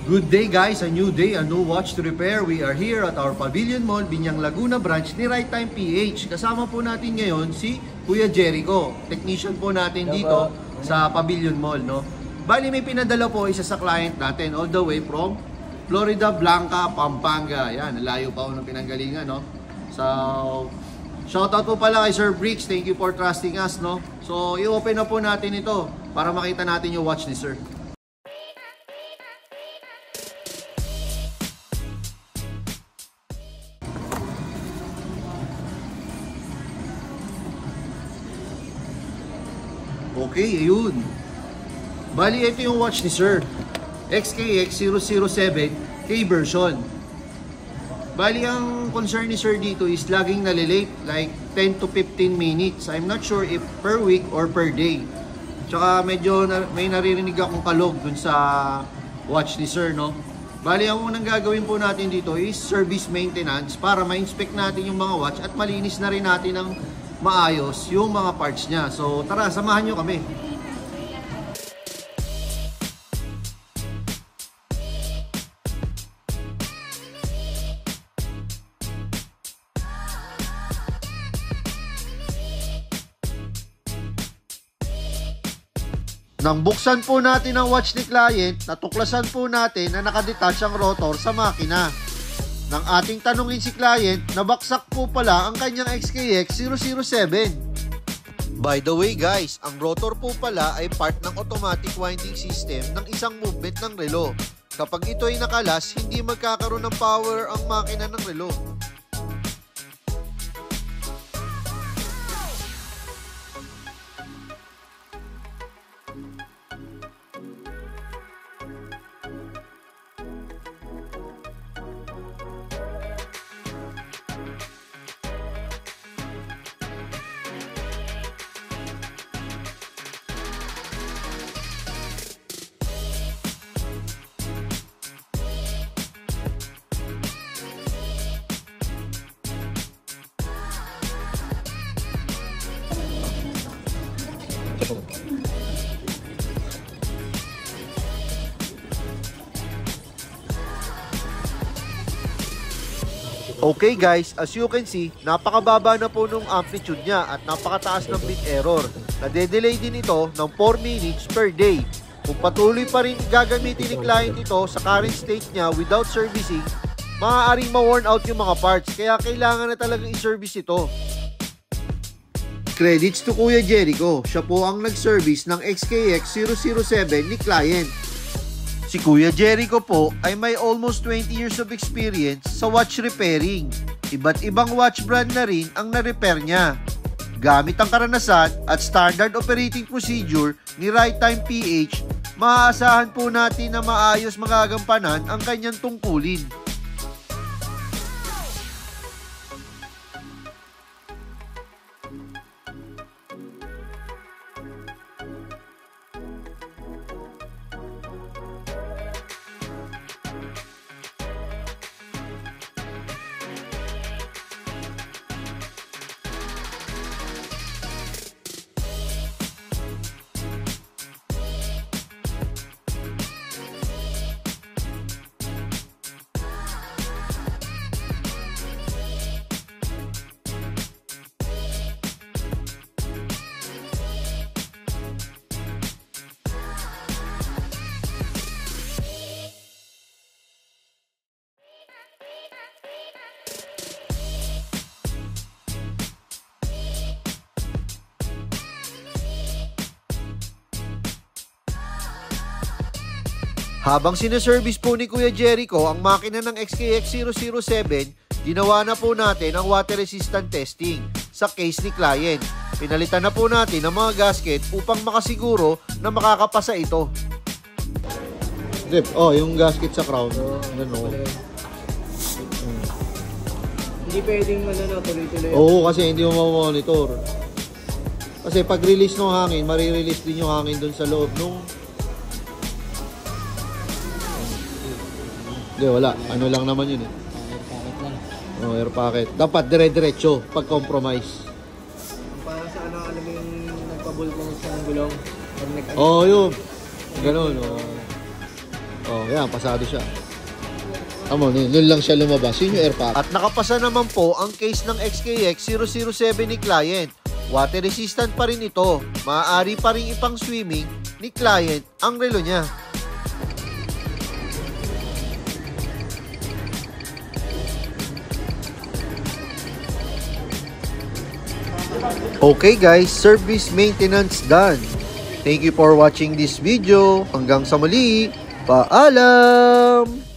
Good day guys, a new day, a new watch to repair. We are here at our Pavilion Mall, Binyang Laguna branch ni Right Time PH. Kasama po natin ngayon si Kuya Jericho, technician po natin dito sa Pavilion Mall, no? Bali may pinadala po isa sa client natin all the way from Florida Blanca, Pampanga. Yan, layo pa ako ng pinanggalingan, no? So, shoutout po pala kay Sir Bricks. Thank you for trusting us, no? So, i-open na po natin ito para makita natin yung watch ni Sir. Okay, ayun. Bali, ito yung watch ni Sir. XKX007 K version. Bali, ang concern ni Sir dito is laging nalilate, like 10 to 15 minutes. I'm not sure if per week or per day. Tsaka medyo may naririnig akong kalog dun sa watch ni Sir, no? Bali, ang unang gagawin po natin dito is service maintenance para ma-inspect natin yung mga watch at malinis na rin natin ng maayos yung mga parts niya. So tara, samahan nyo kami. Nang buksan po natin ang watch ni client, natuklasan po natin na nakadetach ang rotor sa makina. Nang ating tanungin si client, nabaksak po pala ang kanyang XKX007. By the way guys, ang rotor po pala ay part ng automatic winding system ng isang movement ng relo. Kapag ito ay nakalas, hindi magkakaroon ng power ang makina ng relo. Okay guys, as you can see, napakababa na po nung amplitude niya at napakataas ng bit error. Nade-delay din ito ng 4 minutes per day. Kung patuloy pa rin gagamitin ni client ito sa current state niya without servicing, maaaring ma-worn out yung mga parts, kaya kailangan na talagang i-service ito. Credits to Kuya Jericho, siya po ang nag-service ng XKX007 ni client. Si Kuya Jericho po ay may almost 20 years of experience sa watch repairing. Iba't ibang watch brand na rin ang na-repair niya. Gamit ang karanasan at standard operating procedure ni Right Time PH, maaasahan po natin na maayos magagampanan ang kanyang tungkulin. Habang sineservice po ni Kuya Jericho ang makina ng XKX007, ginawa na po natin ang water resistant testing sa case ni client. Pinalitan na po natin ang mga gasket upang makasiguro na makakapasa ito. Oh, yung gasket sa crown. Hindi pwedeng tuloy-tuloy. Oo, kasi hindi mo ma-monitor. Kasi pag release ng hangin, marirelease din yung hangin dun sa loob nung... Hindi, wala. Ano lang naman yun eh. Air pocket lang. Oh, air pocket. Dapat dire-diretso pag compromise. Para sa alam mo yung nagpabulbong sa gulong. Oh, yun. Ganun, oh. Oh, yan, pasado siya. Tama, nun lang siya lumabas. Yun yung air pack. At nakapasa naman po ang case ng XKX 007 ni client. Water resistant pa rin ito. Maaari pa rin ipang swimming ni client ang relo niya. Okay guys, service maintenance done. Thank you for watching this video. Hanggang sa muli. Paalam!